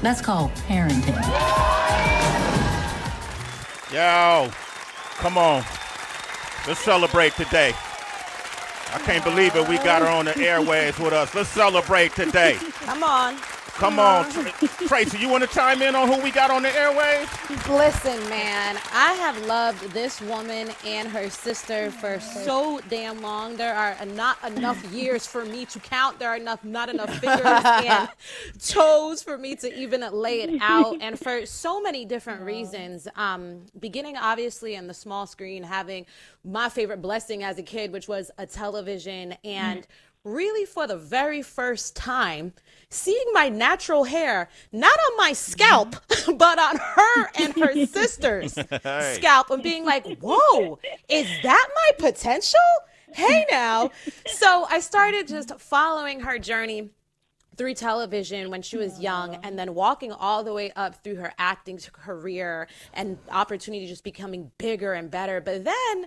That's called parenting. Yo, come on. Let's celebrate today. I can't believe it. We got her on the airwaves with us. Let's celebrate today. Come on. Come on. Tracy, you want to chime in on who we got on the airwaves? Listen, man, I have loved this woman and her sister for so damn long. There are not enough years for me to count. There are not enough fingers and toes for me to even lay it out. And for so many different reasons, beginning obviously in the small screen, having my favorite blessing as a kid, which was a television, and really for the very first time, seeing my natural hair, not on my scalp, but on her and her sister's scalp, and being like, whoa, is that my potential? Hey now. So I started just following her journey through television when she was young, and then walking all the way up through her acting career and opportunity just becoming bigger and better. But then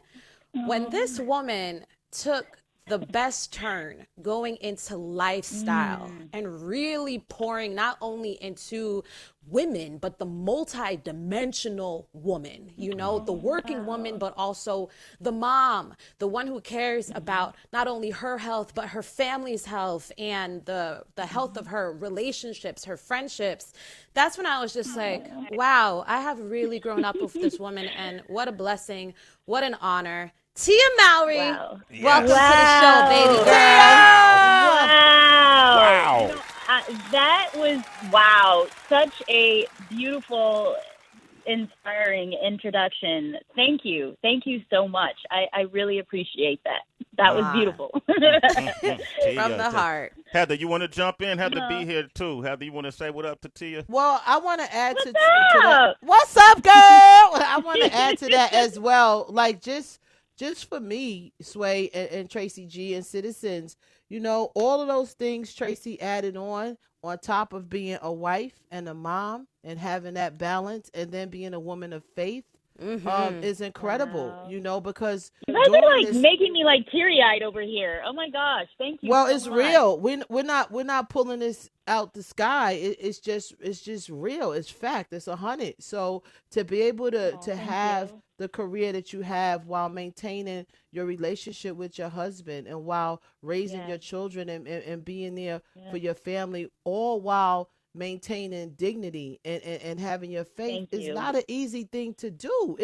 when this woman took the best turn going into lifestyle and really pouring not only into women, but the multi-dimensional woman, you know, the working woman, but also the mom, the one who cares about not only her health, but her family's health and the health of her relationships, her friendships. That's when I was just like, wow, I have really grown up with this woman, and what a blessing, what an honor. Tia Mowry, wow. Welcome wow. to the show, baby girl. Wow. Wow. That was, wow, such a beautiful, inspiring introduction. Thank you. Thank you so much. I really appreciate that. That was beautiful. From the heart. Heather, you want to jump in? Heather be here too. Heather, you want to say what up to Tia? Well, I want to add to What's that. up? What's up, girl? I want to add to that as well. Like, just for me, Sway and Tracy G and Citizens, you know, all of those things Tracy added on top of being a wife and a mom and having that balance, and then being a woman of faith, is incredible. Wow. You know, because you guys are like making me like teary-eyed over here. Oh my gosh, thank you. Well, so it's much. real. We're not pulling this out the sky. It's just real. It's fact. It's 100. So to be able to have the career that you have while maintaining your relationship with your husband, and while raising your children, and being there for your family, all while maintaining dignity and having your faith is not an easy thing to do.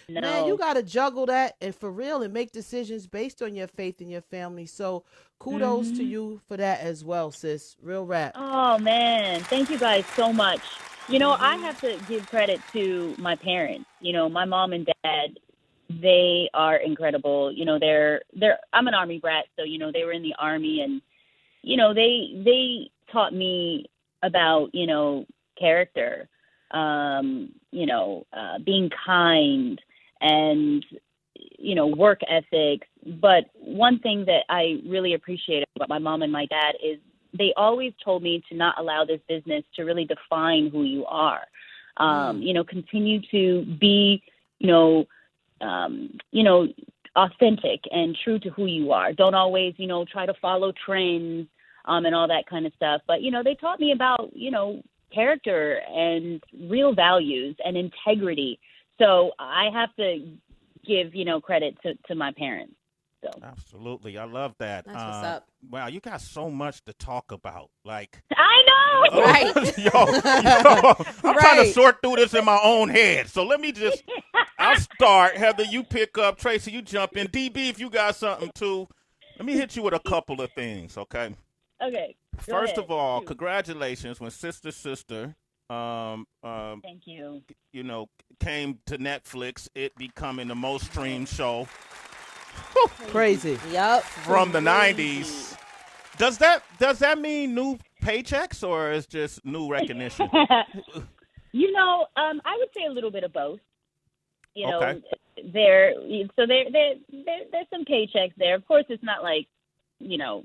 Man, you got to juggle that, and for real, and make decisions based on your faith and your family. So kudos to you for that as well, sis. Real rap. Oh man, thank you guys so much. You know, I have to give credit to my parents. You know, my mom and dad, they are incredible. You know, I'm an Army brat, so you know, they were in the Army, and you know, they taught me about, you know, character, being kind, and, you know, work ethics. But one thing that I really appreciate about my mom and my dad is they always told me to not allow this business to really define who you are. You know, continue to be, authentic and true to who you are. Don't always, you know, try to follow trends, and all that kind of stuff. But, you know, they taught me about, you know, character and real values and integrity. So I have to give, you know, credit to my parents. So. Absolutely. I love that. That's what's up. Wow, you got so much to talk about. Like, I know. Right. I'm trying to sort through this in my own head. So let me I'll start. Heather, you pick up. Tracy, you jump in. DB, if you got something too, let me hit you with a couple of things, okay? Okay. First of all, congratulations when Sister thank you. You know, came to Netflix, it becoming the most streamed show. Crazy. Yep. From the 90s. Does that mean new paychecks, or is just new recognition? You know, I would say a little bit of both. You know, okay. there's some paychecks there. Of course, it's not like, you know,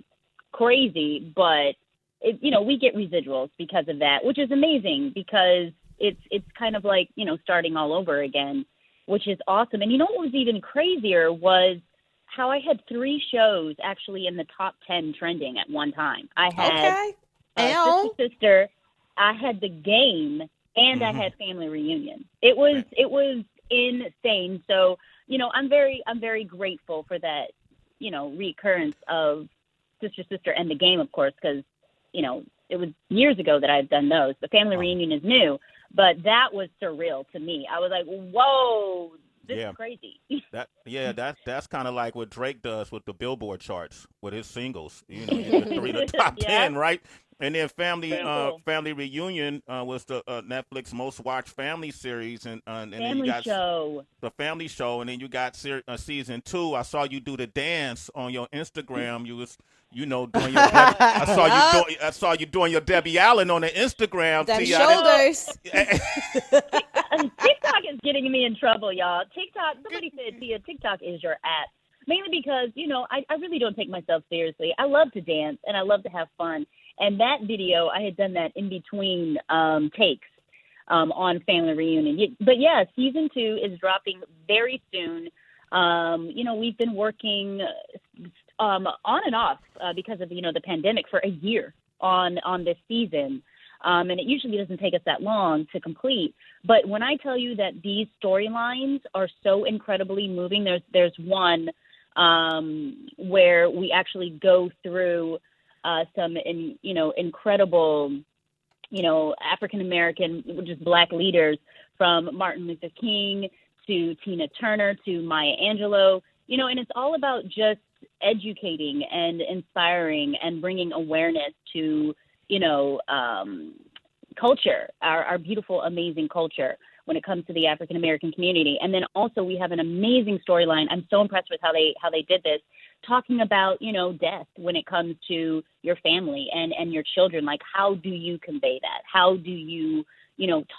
crazy, but you know, we get residuals because of that, which is amazing, because it's kind of like, you know, starting all over again, which is awesome. And you know what was even crazier was how I had 3 shows actually in the top 10 trending at one time. I had Sister, I had the game and I had family reunion. It was insane. So, you know, I'm very grateful for that, you know, recurrence of Sister and the game, of course, because, you know, it was years ago that I've done those. The family reunion is new, but that was surreal to me. I was like, whoa, this is crazy. That's kind of like what Drake does with the Billboard charts with his singles. You know, the top 10, right? And then Family Reunion was the Netflix most watched family series, and then you got the Family Show, and then you got season 2. I saw you do the dance on your Instagram. You was, you know, doing your I saw you doing your Debbie Allen on the Instagram. Them shoulders. TikTok is getting me in trouble, y'all. TikTok. Somebody said, "Tia, TikTok is your app." Mainly because, you know, I really don't take myself seriously. I love to dance and I love to have fun. And that video, I had done that in between takes on Family Reunion. But yeah, season 2 is dropping very soon. You know, we've been working on and off because of, you know, the pandemic for a year on this season. And it usually doesn't take us that long to complete. But when I tell you that these storylines are so incredibly moving, there's one where we actually go through some, incredible, African American, just Black leaders, from Martin Luther King to Tina Turner to Maya Angelou, and it's all about just educating and inspiring and bringing awareness to, culture, our beautiful, amazing culture when it comes to the African American community. And then also we have an amazing storyline. I'm so impressed with how they did this, talking about, death when it comes to your family and your children. Like, how do you convey that? How do you,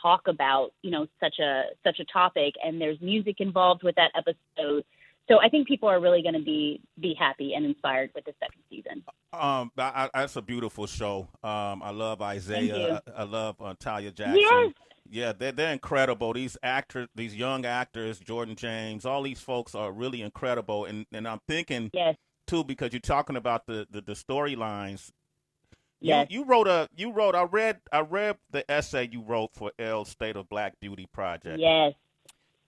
talk about, such a topic? And there's music involved with that episode. So I think people are really going to be happy and inspired with the second season. That's a beautiful show. I love Isaiah. I love Talia Jackson. Yes. Yeah, they're incredible. These young actors, Jordan James, all these folks are really incredible. And I'm thinking, too, because you're talking about the storylines. Yes. I read the essay you wrote for L's State of Black Beauty Project. Yes.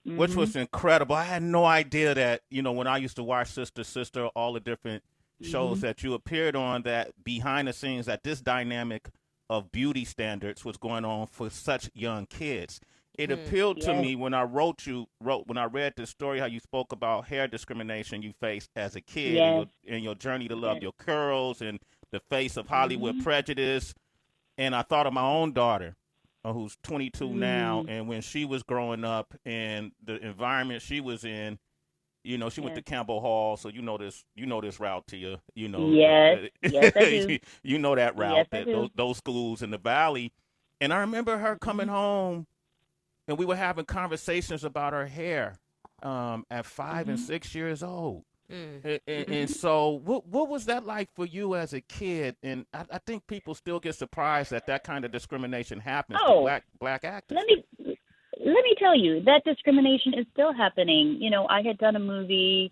Which was incredible. I had no idea that, when I used to watch Sister, all the different shows that you appeared on, that behind the scenes, that this dynamic of beauty standards was going on for such young kids. It appealed to me when I when I read the story, how you spoke about hair discrimination you faced as a kid and your journey to love your curls and the face of Hollywood prejudice. And I thought of my own daughter, who's 22 now, and when she was growing up and the environment she was in, she went to Campbell Hall, so you know this route to you, Yes, yes, I do. You know that route, Yes, those schools in the Valley. And I remember her coming home, and we were having conversations about her hair at 5 and 6 years old. And so what was that like for you as a kid? And I think people still get surprised that kind of discrimination happens to black actors. Let me tell you, that discrimination is still happening. I had done a movie,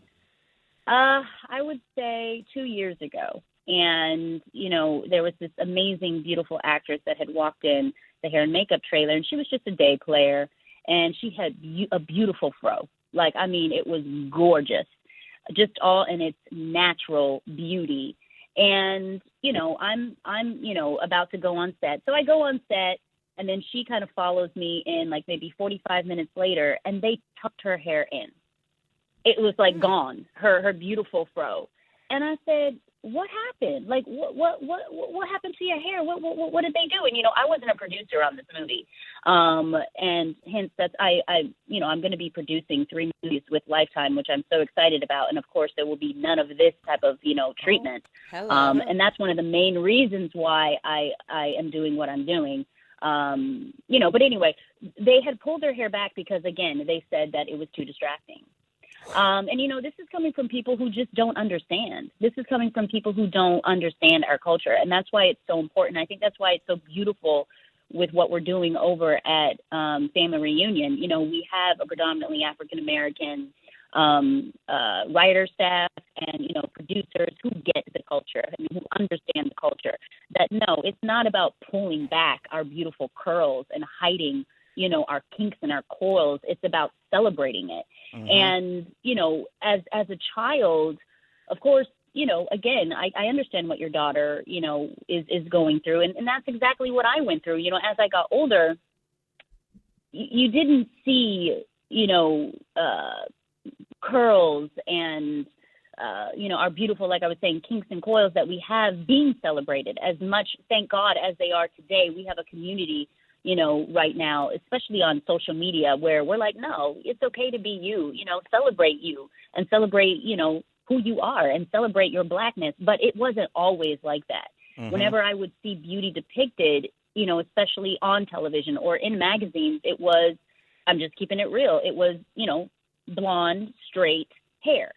I would say 2 years ago. And, there was this amazing, beautiful actress that had walked in the hair and makeup trailer, and she was just a day player. And she had a beautiful fro. Like, I mean, it was gorgeous, just all in its natural beauty. And, I'm about to go on set. So I go on set. And then she kind of follows me in, like, maybe 45 minutes later, and they tucked her hair in. It was, like, gone, her beautiful fro. And I said, what happened? Like, what happened to your hair? What did they do? And, I wasn't a producer on this movie. And hence I'm going to be producing 3 movies with Lifetime, which I'm so excited about. And, of course, there will be none of this type of, treatment. And that's one of the main reasons why I am doing what I'm doing. But anyway, they had pulled their hair back because, again, they said that it was too distracting. And, this is coming from people who just don't understand. This is coming from people who don't understand our culture. And that's why it's so important. I think that's why it's so beautiful with what we're doing over at Family Reunion. We have a predominantly African-American writer staff and, producers who get the culture, who understand the culture, that no, it's not about pulling back our beautiful curls and hiding, our kinks and our coils. It's about celebrating it. Mm-hmm. And, as a child, of course, again, I understand what your daughter, is going through. And that's exactly what I went through. As I got older, you didn't see, curls and, our beautiful, like I was saying, kinks and coils that we have being celebrated as much, thank God, as they are today. We have a community, right now, especially on social media, where we're like, no, it's okay to be you, celebrate you and celebrate, who you are and celebrate your Blackness. But it wasn't always like that. Mm-hmm. Whenever I would see beauty depicted, especially on television or in magazines, it was, I'm just keeping it real, it was, blonde, straight hair.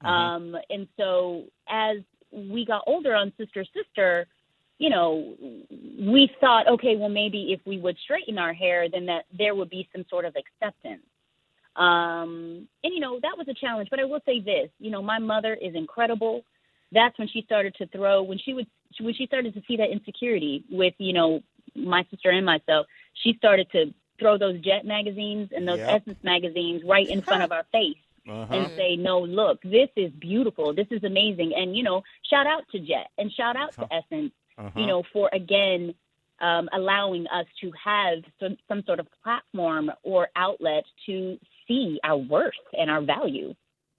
Mm-hmm. And so as we got older on Sister Sister, we thought, okay, well, maybe if we would straighten our hair, then that there would be some sort of acceptance. And, that was a challenge. But I will say this, my mother is incredible. That's when she started to throw, when she started to see that insecurity with, my sister and myself, she started to throw those Jet magazines and those Essence magazines right in front of our face. Uh-huh. And say, no, look, this is beautiful. This is amazing. And, shout out to Jet and shout out to Essence, for, again, allowing us to have some sort of platform or outlet to see our worth and our value.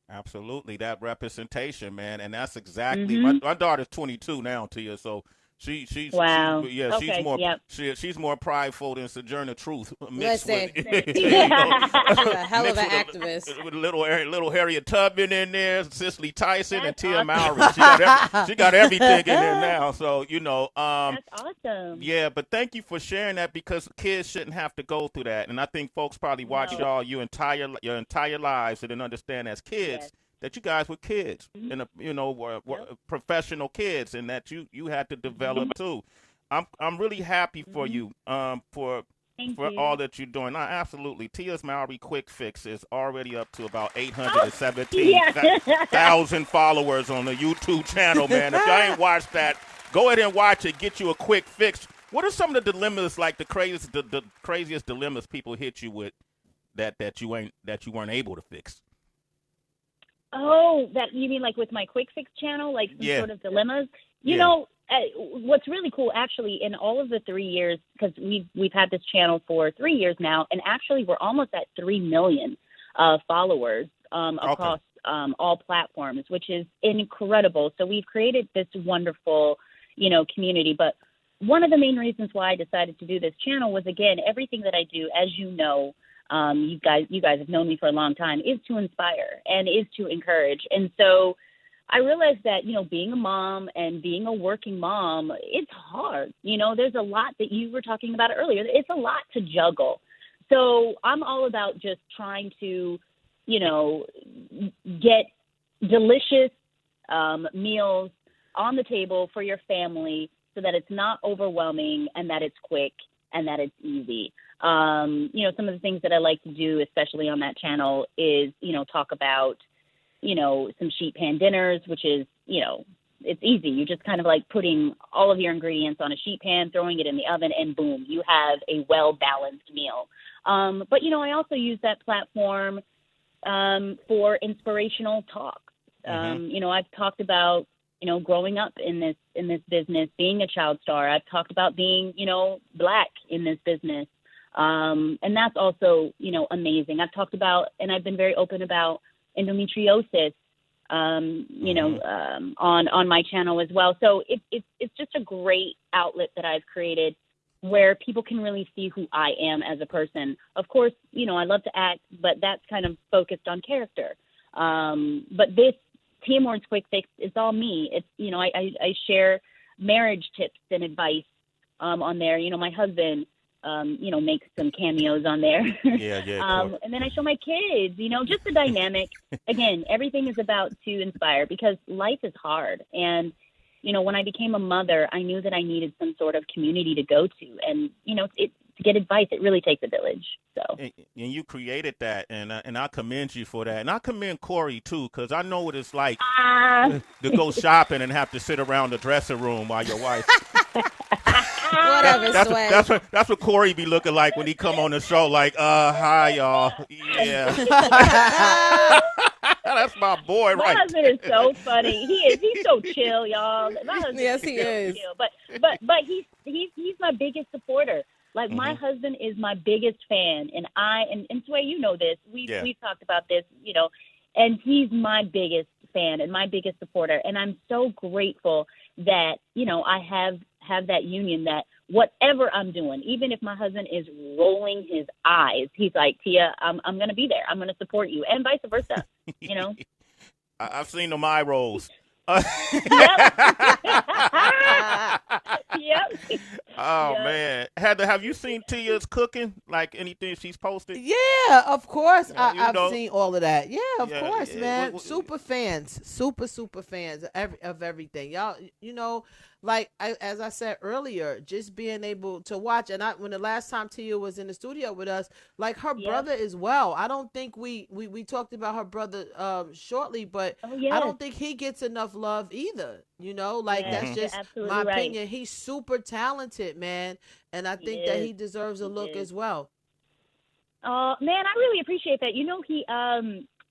Absolutely. That representation, man. And that's exactly, my daughter's 22 now, Tia, so she's wow. She's more prideful than Sojourner Truth. Listen, she's a hell of an activist. With little Harriet Tubman in there, Cicely Tyson, and Tia Mowry. She got everything in there now. So that's awesome. Yeah, but thank you for sharing that, because kids shouldn't have to go through that. And I think folks probably watch y'all your entire lives and then understand as kids. Yes. That you guys were kids and professional kids, and that you had to develop too. I'm really happy for you for all that you're doing. Absolutely. Tia's Mowry Quick Fix is already up to about 817,000 followers on the YouTube channel, man. If y'all ain't watched that, go ahead and watch it. Get you a quick fix. What are some of the dilemmas, like the craziest dilemmas people hit you with that you weren't able to fix? Oh, that you mean like with my Quick Fix channel, like some sort of dilemmas? You know, what's really cool, actually, in all of the 3 years, because we've had this channel for 3 years now, and actually we're almost at 3 million followers across all platforms, which is incredible. So we've created this wonderful, community. But one of the main reasons why I decided to do this channel was, again, everything that I do, as you know, you guys have known me for a long time, is to inspire and is to encourage. And so I realized that, being a mom and being a working mom, it's hard. There's a lot that you were talking about earlier. It's a lot to juggle. So I'm all about just trying to, get delicious meals on the table for your family so that it's not overwhelming and that it's quick and that it's easy. Some of the things that I like to do, especially on that channel, is, talk about, some sheet pan dinners, which is, it's easy. You just kind of like putting all of your ingredients on a sheet pan, throwing it in the oven, and boom, you have a well-balanced meal. But, I also use that platform for inspirational talk. I've talked about, growing up in this business, being a child star. I've talked about being, Black in this business. And that's also, amazing. I've talked about, and I've been very open about endometriosis, on my channel as well. So it's just a great outlet that I've created where people can really see who I am as a person. Of course, I love to act, but that's kind of focused on character. But this Tia Moore's Quick Fix, it's all me. It's, I share marriage tips and advice on there. My husband, makes some cameos on there. Cool. And then I show my kids, just the dynamic. Again, everything is about to inspire, because life is hard. And, when I became a mother, I knew that I needed some sort of community to go to. And, to get advice. It really takes a village. So. And you created that, and I commend you for that, and I commend Corey too, because I know what it's like to go shopping and have to sit around the dressing room while your wife. Whatever, Sway. That's what Corey be looking like when he come on the show. Like, hi y'all, yeah. That's my boy, right? My husband is so funny. He's so chill, y'all. My husband Yes, he is. chill. But he's my biggest supporter. Like, my husband is my biggest fan, and Sway, you know this. We've talked about this, you know, and he's my biggest fan and my biggest supporter. And I'm so grateful that, you know, I have that union, that whatever I'm doing, even if my husband is rolling his eyes, he's like, Tia, I'm going to be there. I'm going to support you, and vice versa, you know. I've seen them eye rolls. Yep. Oh man, Heather, have you seen Tia's cooking? Like anything she's posted? Yeah, of course. Yeah, I've seen all of that. Yeah, of course, yeah. man. Super fans, super fans of everything. Y'all, you know, like as I said earlier, just being able to watch. And when the last time Tia was in the studio with us, like her brother as well. I don't think we talked about her brother shortly, but I don't think he gets enough love either. You know, like that's just my opinion. He's super talented, man, and I think that he deserves a look as well. Man, I really appreciate that. You know,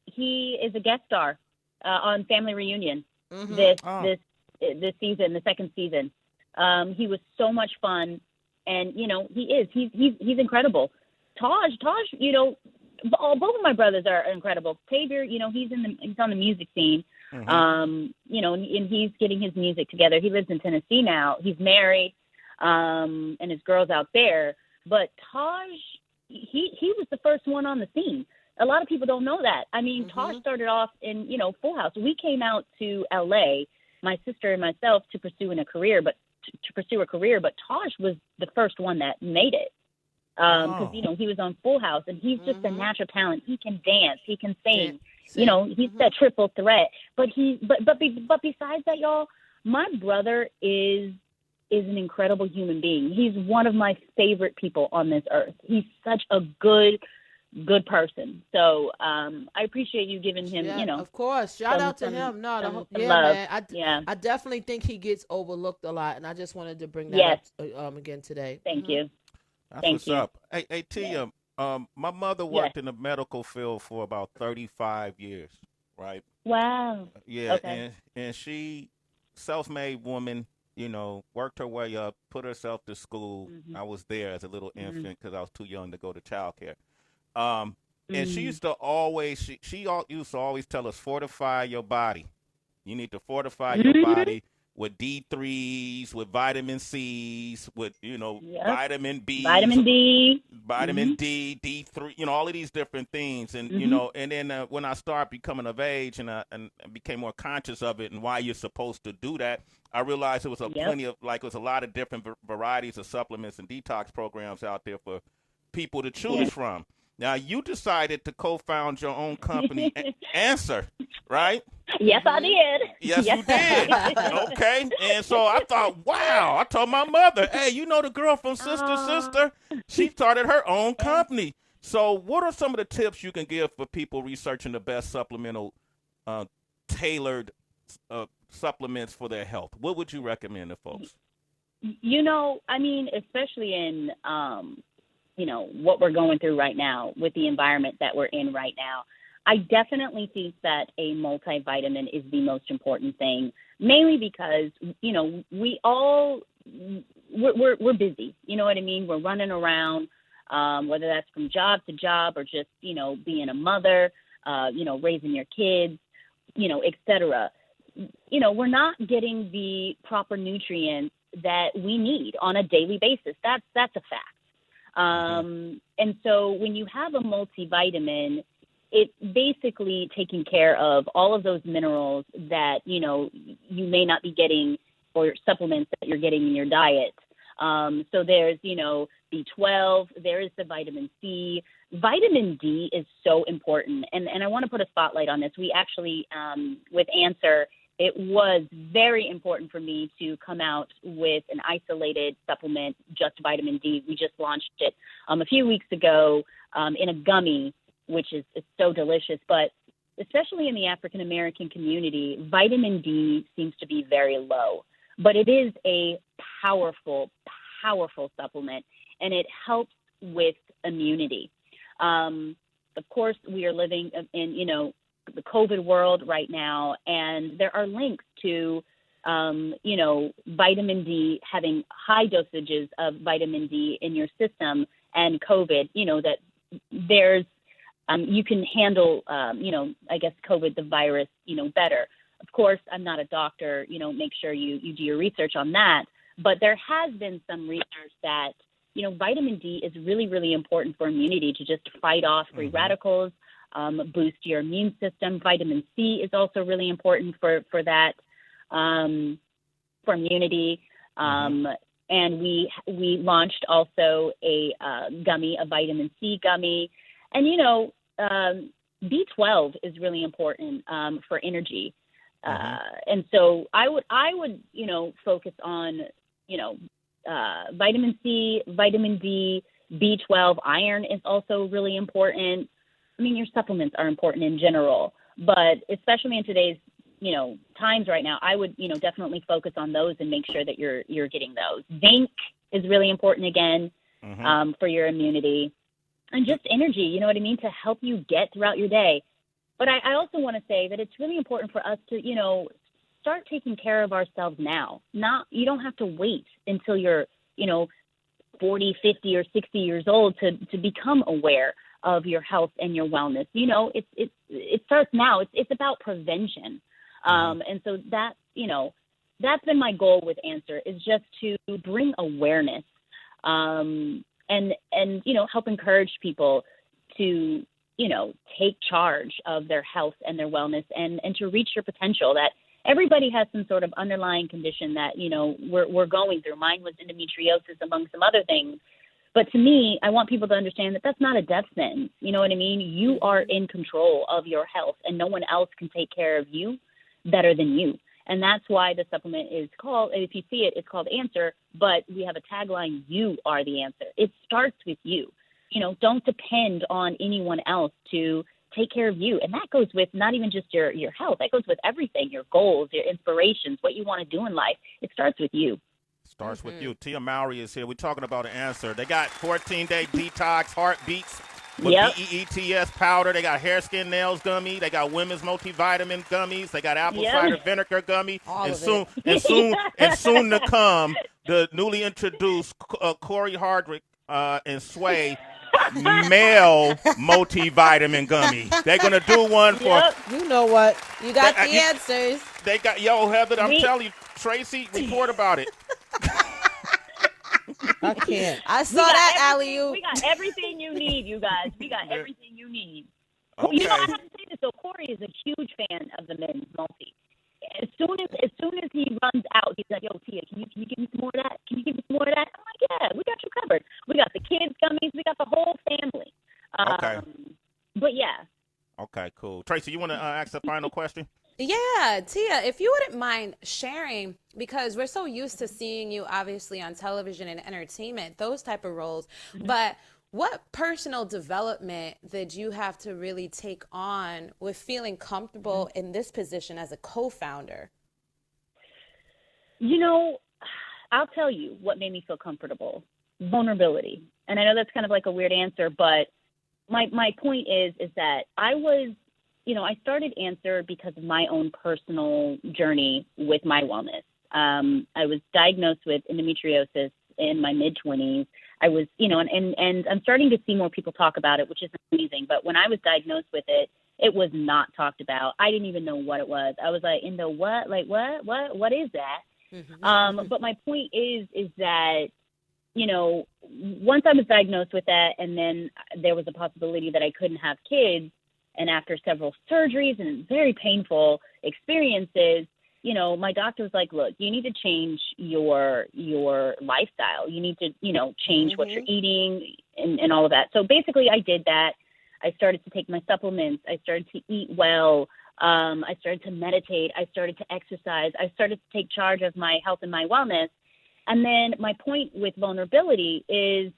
he is a guest star on Family Reunion this season, the second season. He was so much fun, and you know, he's incredible. Taj, you know, both of my brothers are incredible. Xavier, you know, he's on the music scene. You know, and he's getting his music together. He lives in Tennessee now. He's married, and his girl's out there. But Taj, he was the first one on the scene. A lot of people don't know that. I mean, Taj started off in, you know, Full House. We came out to L.A., my sister and myself, to pursue a career. But Taj was the first one that made it. Because, you know, he was on Full House, and he's just a natural talent. He can dance. He can sing. You know, he's that triple threat. But besides that, y'all, my brother is an incredible human being. He's one of my favorite people on this earth. He's such a good person. So I appreciate you giving him, you know. Of course. Shout out to him. Love. Man. I definitely think he gets overlooked a lot, and I just wanted to bring that up again today. Thank you. That's what's up. Hey, Tia, my mother worked in the medical field for about 35 years, right? Wow. Yeah, okay. and she, self-made woman, you know, worked her way up, put herself to school. I was there as a little infant because I was too young to go to childcare. And she used to always, she used to always tell us, fortify your body. You need to fortify your body with D3s, with vitamin C's, with, you know, vitamin B, vitamin D, D3, you know, all of these different things. And, you know, and then when I started becoming of age and became more conscious of it and why you're supposed to do that, I realized it was it was a lot of different varieties of supplements and detox programs out there for people to choose from. Now, you decided to co-found your own company, Anser, right? Yes, I did. Yes, you did. Okay. And so I thought, wow. I told my mother, hey, you know the girl from Sister? She started her own company. So what are some of the tips you can give for people researching the best supplemental, tailored supplements for their health? What would you recommend to folks? You know, I mean, especially in you know, what we're going through right now with the environment that we're in right now, I definitely think that a multivitamin is the most important thing, mainly because, you know, we're busy. You know what I mean? We're running around, whether that's from job to job or just, you know, being a mother, you know, raising your kids, you know, et cetera. You know, we're not getting the proper nutrients that we need on a daily basis. That's a fact. And so when you have a multivitamin, it's basically taking care of all of those minerals that, you know, you may not be getting, or supplements that you're getting in your diet. So there's, you know, B12, there is the vitamin C. Vitamin D is so important. And I want to put a spotlight on this. We actually, with Anser it was very important for me to come out with an isolated supplement, just vitamin D. We just launched it a few weeks ago in a gummy, which is so delicious. But especially in the African American community, vitamin D seems to be very low. But it is a powerful, powerful supplement, and it helps with immunity. Of course, we are living in, the COVID world right now, and there are links to, vitamin D, having high dosages of vitamin D in your system and COVID, that there's, you can handle, I guess COVID, the virus, better. Of course, I'm not a doctor, make sure you do your research on that. But there has been some research that, vitamin D is really, really important for immunity, to just fight off free radicals, boost your immune system. Vitamin C is also really important for that, for immunity. And we launched also a gummy, a vitamin C gummy. And, B12 is really important for energy. And so I would, focus on, vitamin C, vitamin D, B12, iron is also really important. I mean, your supplements are important in general, but especially in today's, times right now, I would, definitely focus on those and make sure that you're getting those. Zinc is really important again, for your immunity and just energy, you know what I mean, to help you get throughout your day. But I also want to say that it's really important for us to, start taking care of ourselves now. You don't have to wait until you're, 40, 50, or 60 years old to become aware of your health and your wellness. It starts now. It's about prevention. And so that, that's been my goal with Anser, is just to bring awareness, and help encourage people to, take charge of their health and their wellness and to reach your potential. That everybody has some sort of underlying condition that, we're going through. Mine was endometriosis, among some other things. But to me, I want people to understand that that's not a death sentence. You know what I mean? You are in control of your health, and no one else can take care of you better than you. And that's why the supplement is called, if you see it, it's called Anser, but we have a tagline, you are the answer. It starts with you. Don't depend on anyone else to take care of you. And that goes with not even just your health. That goes with everything, your goals, your inspirations, what you want to do in life. It starts with you. Starts with you. Tia Mowry is here. We're talking about an Anser. They got 14-day detox heartbeats with BEETS powder. They got hair, skin, nails gummy. They got women's multivitamin gummies. They got apple cider vinegar gummy. And soon to come, the newly introduced Corey Hardrick and Sway male multivitamin gummy. They're gonna do one for. You know what? You got the answers. They got Heather. I'm telling you, Tracy, report about it. I can't. I saw that alley-oop. We got everything you need, you guys. We got everything you need. Okay. I have to say this. So Corey is a huge fan of the men's multi. As soon as he runs out, he's like, "Yo, Tia, can you give me some more of that? Can you give me some more of that?" I'm like, "Yeah, we got you covered. We got the kids gummies. We got the whole family." Okay. But yeah. Okay, cool. Tracy, you want to ask a final question? Yeah, Tia, if you wouldn't mind sharing, because we're so used to seeing you obviously on television and entertainment, those type of roles, but what personal development did you have to really take on with feeling comfortable in this position as a co-founder? I'll tell you what made me feel comfortable. Vulnerability. And I know that's kind of like a weird answer, but my point is that I was, I started Anser because of my own personal journey with my wellness. I was diagnosed with endometriosis in my mid-20s. I was, and I'm starting to see more people talk about it, which is amazing. But when I was diagnosed with it, it was not talked about. I didn't even know what it was. I was like, endo what? Like, what is that? But my point is that, once I was diagnosed with that, and then there was a possibility that I couldn't have kids, and after several surgeries and very painful experiences, my doctor was like, "Look, you need to change your lifestyle. You need to, change what you're eating and all of that." So basically I did that. I started to take my supplements. I started to eat well. I started to meditate. I started to exercise. I started to take charge of my health and my wellness. And then my point with vulnerability is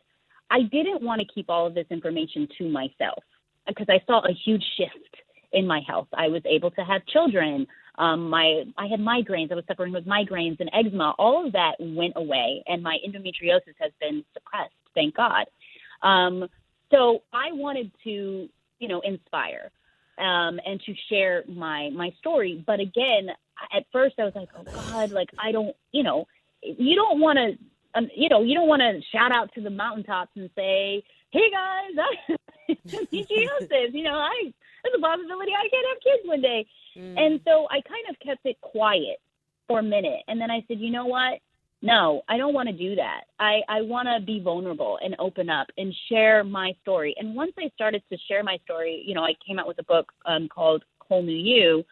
I didn't want to keep all of this information to myself because I saw a huge shift in my health. I was able to have children. I had migraines. I was suffering with migraines and eczema. All of that went away, and my endometriosis has been suppressed, thank God. So I wanted to, inspire and to share my story. But again, at first I was like, oh God, like I don't, you don't want to, you don't want to shout out to the mountaintops and say, hey guys, I have endometriosis. There's a possibility I can't have kids one day. And so I kind of kept it quiet for a minute. And then I said, you know what? No, I don't want to do that. I want to be vulnerable and open up and share my story. And once I started to share my story, I came out with a book called Whole New You,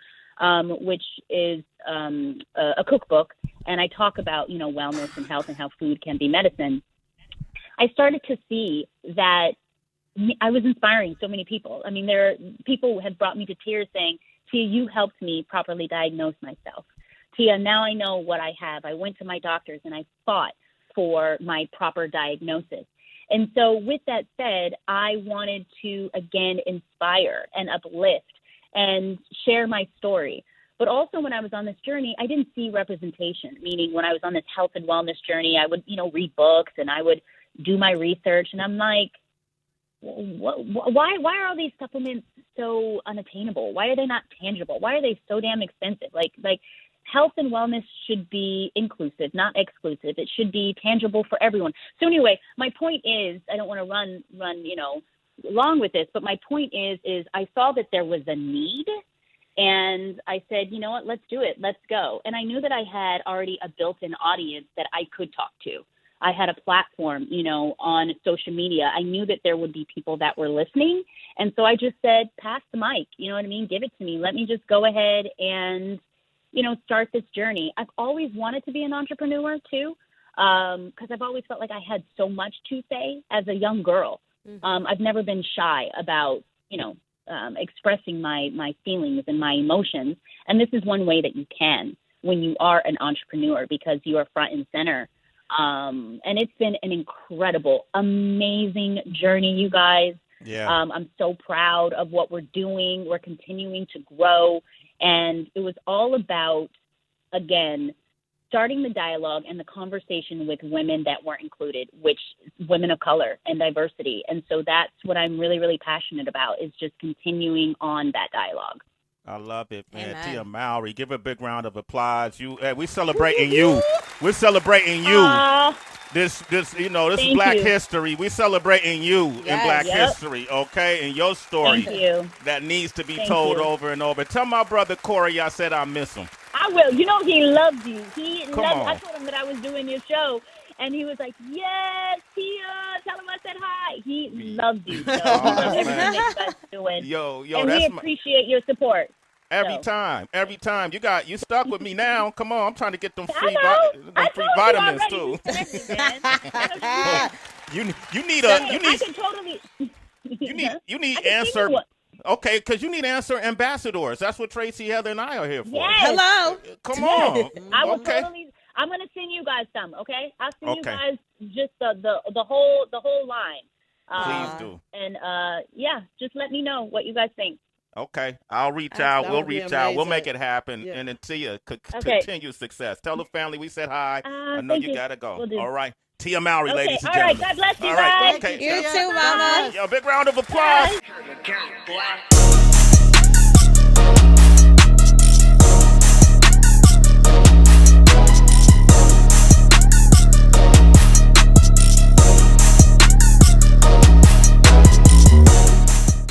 which is a cookbook. And I talk about, wellness and health and how food can be medicine. I started to see that I was inspiring so many people. I mean, people have brought me to tears saying, Tia, you helped me properly diagnose myself. Tia, now I know what I have. I went to my doctors and I fought for my proper diagnosis. And so with that said, I wanted to, again, inspire and uplift and share my story. But also when I was on this journey, I didn't see representation, meaning when I was on this health and wellness journey, I would, read books and I would do my research. And I'm like, why are all these supplements so unattainable? Why are they not tangible? Why are they so damn expensive? Like health and wellness should be inclusive, not exclusive. It should be tangible for everyone. So anyway, my point is, I don't want to run, long with this, but my point is I saw that there was a need, and I said, you know what, let's do it. Let's go. And I knew that I had already a built-in audience that I could talk to. I had a platform, on social media. I knew that there would be people that were listening. And so I just said, pass the mic, you know what I mean? Give it to me. Let me just go ahead and, start this journey. I've always wanted to be an entrepreneur too, because I've always felt like I had so much to say as a young girl. I've never been shy about, expressing my feelings and my emotions. And this is one way that you can when you are an entrepreneur, because you are front and center. And it's been an incredible, amazing journey, you guys. Yeah. I'm so proud of what we're doing. We're continuing to grow. And it was all about, again, starting the dialogue and the conversation with women that weren't included, which women of color and diversity. And so that's what I'm really, really passionate about, is just continuing on that dialogue. I love it, man. Amen. Tia Mowry, give her a big round of applause. We celebrating you. We're celebrating you. This is Black history. We celebrating you in Black history, okay? And your story that needs to be told over and over. Tell my brother Corey I said I miss him. I will. He loves you. I told him that I was doing your show, and he was like, yes, Tia, tell him I said hi. He loves you. So he loves everything that you guys are doing. And we appreciate your support. Every time. You stuck with me now. Come on, I'm trying to get them free vitamins too. You need Anser. Okay, because you need Anser ambassadors. That's what Tracy, Heather, and I are here for. Yes. Hello. Come on. I'm gonna send you guys some. Okay, I'll send you guys just the whole line. Please do. And just let me know what you guys think. Okay, I'll reach out. We'll reach out. We'll make it happen. Yeah. And Tia, continue success. Tell the family we said hi. I know you gotta go. All right. Tia Mowry, ladies and gentlemen. All right, God bless you guys. Right, okay. You too, Mama. Yo, big round of applause. Bye.